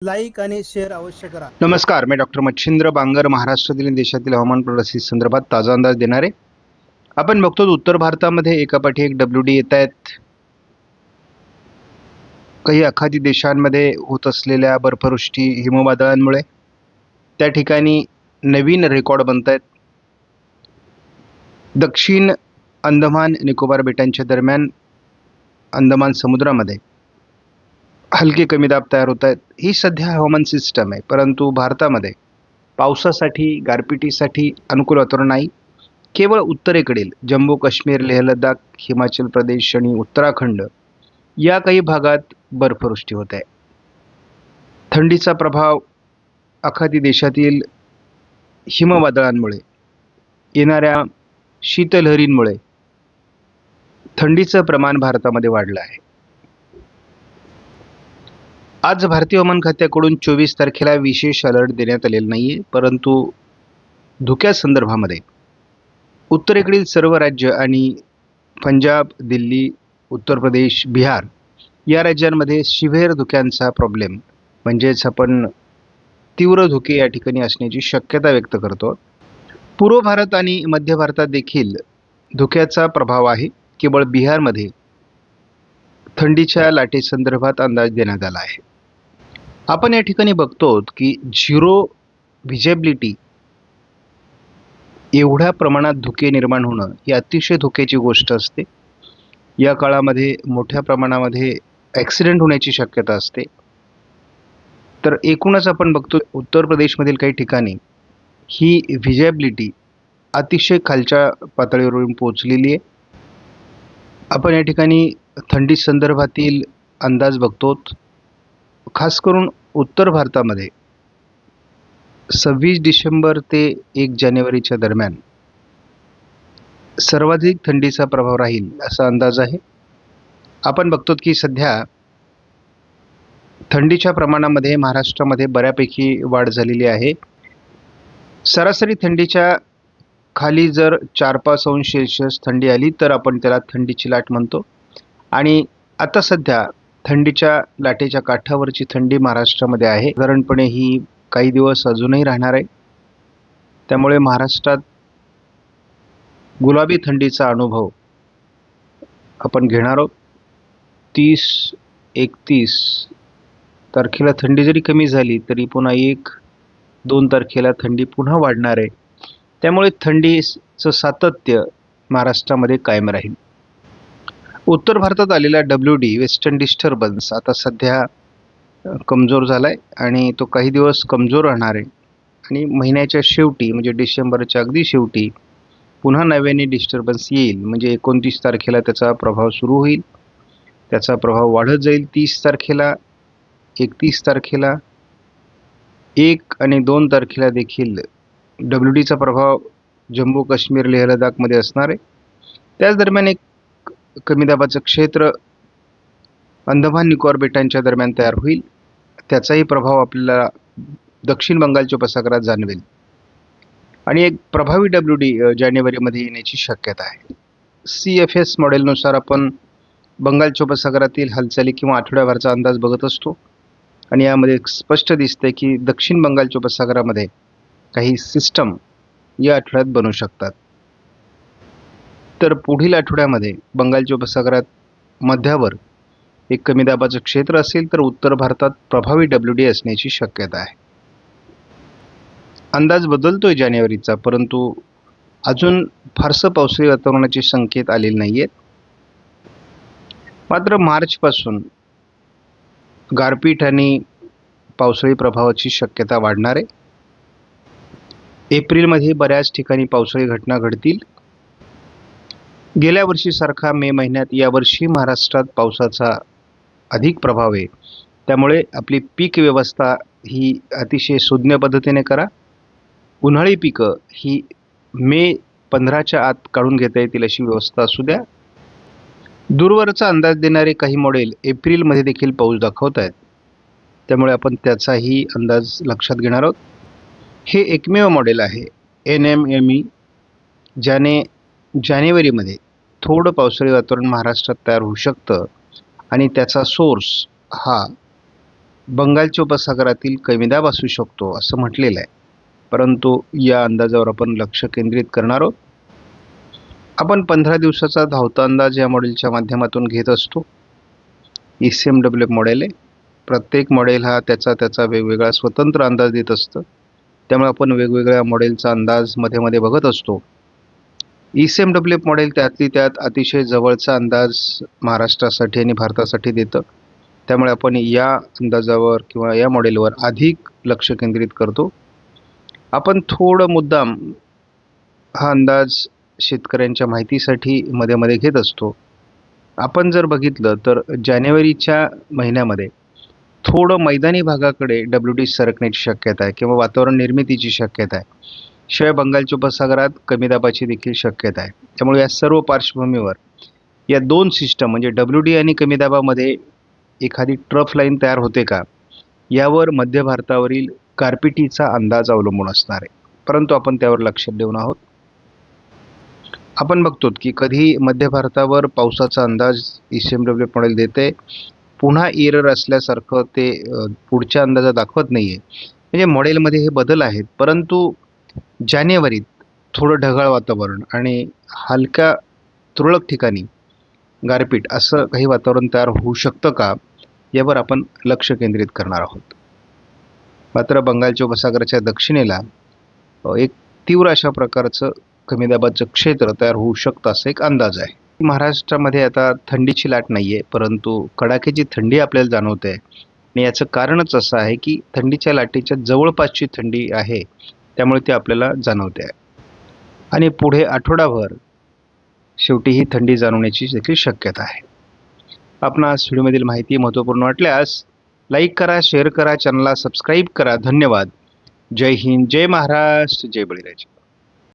Like आणि share अवश्य करा. नमस्कार, मी डॉक्टर मच्छिंद्र बांगर महाराष्ट्रातील आणि देशातील हवामान परिस्थिती संदर्भात ताजा अंदाज देणार आहे. आपण बघतो उत्तर भारतामध्ये एकापाठी एक WD येत आहेत. काही आखाती देशांमध्ये होत असलेल्या बर्फवृष्टी हिमवादळांमुळे त्या ठिकाणी नवीन रेकॉर्ड बनत आहेत. दक्षिण अंदमान निकोबार बेटांच्या दरम्यान अंदमान समुद्रामध्ये हलके कमी दाब तयार होत आहेत. ही सध्या हवामान सिस्टम आहे, परंतु भारतामध्ये पावसासाठी गारपिटीसाठी अनुकूल वातावरण नाही. केवळ उत्तरेकडील जम्मू काश्मीर, लेह लडाख, हिमाचल प्रदेश आणि उत्तराखंड या काही भागात बर्फवृष्टी होत आहे. थंडीचा प्रभाव आखाती देशातील हिमवादळांमुळे येणाऱ्या शीतलहरींमुळे थंडीचं प्रमाण भारतामध्ये वाढलं आहे. आज भारतीय हवामान खात्याकडून 24 तारखेला विशेष अलर्ट देण्यात आलेला नाही आहे, परंतु धुक्यासंदर्भामध्ये उत्तरेकडील सर्व राज्य आणि पंजाब, दिल्ली, उत्तर प्रदेश, बिहार या राज्यांमध्ये शिव्हेर धुक्यांचा प्रॉब्लेम म्हणजेच आपण तीव्र धुके या ठिकाणी असण्याची शक्यता व्यक्त करतो. पूर्व भारत आणि मध्य भारतात देखील धुक्याचा प्रभाव आहे. केवळ बिहारमध्ये थंडीच्या लाटेसंदर्भात अंदाज देण्यात आला आहे. आपण या ठिकाणी बघतो की झिरो व्हिजिबिलिटी एवढ्या प्रमाणात धुके निर्माण होणं ही अतिशय धोक्याची गोष्ट असते. या काळामध्ये मोठ्या प्रमाणामध्ये ॲक्सिडेंट होण्याची शक्यता असते. तर एकूणच आपण बघतो उत्तर प्रदेशमधील काही ठिकाणी ही व्हिजिबिलिटी अतिशय खालच्या पातळीवरून पोहोचलेली आहे. आपण या ठिकाणी थंडी संदर्भातील अंदाज बघतो. खास करून उत्तर भारतामध्ये 26 डिसेंबर ते 1 जानेवारीच्या दरम्यान सर्वाधिक थंडीचा प्रभाव राहील असा अंदाज आहे. आपण बघतो की सध्या थंडीच्या प्रमाणामध्ये महाराष्ट्रामध्ये बऱ्यापैकी वाढ झालेली आहे. सरासरी थंडीच्या खाली जर 4-5 अंश सेल्सिअस थंडी आली तर आपण त्याला थंडीची लाट म्हणतो. आणि आता सध्या थंडीच्या लाटेच्या काठावरची थंडी महाराष्ट्रामध्ये आहे. साधारणपणे ही काही दिवस अजूनही राहणार आहे. त्यामुळे महाराष्ट्रात गुलाबी थंडीचा अनुभव आपण घेणार आहोत. 30-31 तारखेला थंडी जरी कमी झाली तरी पुन्हा 1-2 तारखेला थंडी पुन्हा वाढणार आहे. त्यामुळे थंडीचं सातत्य महाराष्ट्रामध्ये कायम राहील. उत्तर भारतात आलेला WD वेस्टर्न डिस्टर्बन्स आता सध्या कमजोर झाला आहे आणि तो काही दिवस कमजोर राहणार आहे. आणि महिन्याच्या शेवटी म्हणजे डिसेंबरच्या अगदी शेवटी पुन्हा नव्याने डिस्टर्बन्स येईल. म्हणजे 29 तारखेला त्याचा प्रभाव सुरू होईल. त्याचा प्रभाव वाढत जाईल. 30 तारखेला, 31 तारखेला, 1 आणि 2 तारखेला देखील WDचा प्रभाव जम्मू काश्मीर, लेह लडाखमध्ये असणार आहे. त्याच दरम्यान एक कमी दाबाचं क्षेत्र अंदमान निकोबार बेटांच्या दरम्यान तयार होईल. त्याचाही प्रभाव आपल्याला दक्षिण बंगालच्या उपसागरात जाणवेल आणि एक प्रभावी WD जानेवारीमध्ये येण्याची शक्यता आहे. CFS मॉडेलनुसार आपण बंगालच्या उपसागरातील हालचाली किंवा आठवड्याभरचा अंदाज बघत असतो आणि यामध्ये स्पष्ट दिसते की दक्षिण बंगालच्या उपसागरामध्ये काही सिस्टम या आठवड्यात बनू शकतात. तर पुढील आठवड्यामध्ये बंगालच्या उपसागरात मध्यावर एक कमी दाबाचं क्षेत्र असेल तर उत्तर भारतात प्रभावी WD असण्याची शक्यता आहे. अंदाज बदलतोय जानेवारीचा, परंतु अजून फारसं पावसाळी वातावरणाचे संकेत आलेले नाही आहेत. मात्र मार्चपासून गारपीट आणि पावसाळी प्रभावाची शक्यता वाढणार आहे. एप्रिलमध्ये बऱ्याच ठिकाणी पावसाळी घटना घडतील. गेल्या वर्षीसारखा मे महिन्यात यावर्षी महाराष्ट्रात पावसाचा अधिक प्रभाव आहे. त्यामुळे आपली पीक व्यवस्था ही अतिशय सुज्ञ पद्धतीने करा. उन्हाळी पिकं ही मे 15च्या आत काढून घेता येतील अशी व्यवस्था असू द्या. दूरवरचा अंदाज देणारे काही मॉडेल एप्रिलमध्ये देखील पाऊस दाखवत आहेत. त्यामुळे आपण त्याचाही अंदाज लक्षात घेणार आहोत. हे एकमेव मॉडेल आहे NMME ज्याने जानेवारीमध्ये थोडं पावसाळी वातावरण महाराष्ट्रात तयार होऊ शकतं आणि त्याचा सोर्स हा बंगालच्या उपसागरातील कमी दाब असू शकतो असं म्हटलेलं आहे. परंतु या अंदाजावर आपण लक्ष केंद्रित करणार आहोत. आपण 15 दिवसाचा धावता अंदाज या मॉडेलच्या माध्यमातून घेत असतो. ECMWF मॉडेल आहे. प्रत्येक मॉडेल हा त्याचा वेगवेगळा स्वतंत्र अंदाज देत असतं. त्यामुळे आपण वेगवेगळ्या मॉडेलचा अंदाज मध्ये बघत असतो. ECMWF मॉडेल त्यातली त्यात अतिशय जवळचा अंदाज महाराष्ट्रासाठी आणि भारतासाठी देतं. त्यामुळे आपण या अंदाजावर किंवा या मॉडेलवर अधिक लक्ष केंद्रित करतो. आपण थोडं मुद्दाम हा अंदाज शेतकऱ्यांच्या माहितीसाठी मध्ये घेत असतो. आपण जर बघितलं तर जानेवारीच्या महिन्यामध्ये थोडं मैदानी भागाकडे WD सरकण्याची शक्यता आहे किंवा वातावरण निर्मितीची शक्यता आहे. शिवाय बंगालच्या उपसागरात कमी दाबाची देखील शक्यता आहे. त्यामुळे या सर्व पार्श्वभूमीवर या दोन सिस्टम म्हणजे WD आणि कमी दाबामध्ये एखादी ट्रफ लाईन तयार होते का, यावर मध्य भारतावरील गारपिटीचा अंदाज अवलंबून असणार आहे. परंतु आपण त्यावर लक्ष देऊन आहोत. आपण बघतो की कधी मध्य भारतावर पावसाचा अंदाज ECMWF मॉडेल देते, पुन्हा एरर असल्यासारखं ते पुढच्या अंदाजात दाखवत नाही आहे. म्हणजे मॉडेलमध्ये हे बदल आहेत. परंतु जानेवारीत थोडं ढगाळ वातावरण आणि हलक्या तुरळक ठिकाणी गारपीट असं काही वातावरण तयार होऊ शकतं का, यावर आपण लक्ष केंद्रित करणार आहोत. मात्र बंगालच्या उपसागराच्या दक्षिणेला एक तीव्र अशा प्रकारचं कमी दाबाचं क्षेत्र तयार होऊ शकतं असं एक अंदाज आहे. महाराष्ट्रामध्ये आता थंडीची लाट नाही आहे, परंतु कडाक्याची थंडी आपल्याला जाणवते आहे. आणि याचं कारणच असं आहे की थंडीच्या लाटेच्या जवळपासची थंडी आहे, त्यामुळे ते आपल्याला जाणवते आहे. आणि पुढे आठवडाभर शेवटी ही थंडी जाणवण्याची देखील शक्यता आहे. आपणास व्हिडिओमधील माहिती महत्त्वपूर्ण वाटल्यास लाईक करा, शेअर करा, चॅनलला सबस्क्राईब करा. धन्यवाद. जय हिंद, जय महाराष्ट्र, जय बळीराजा.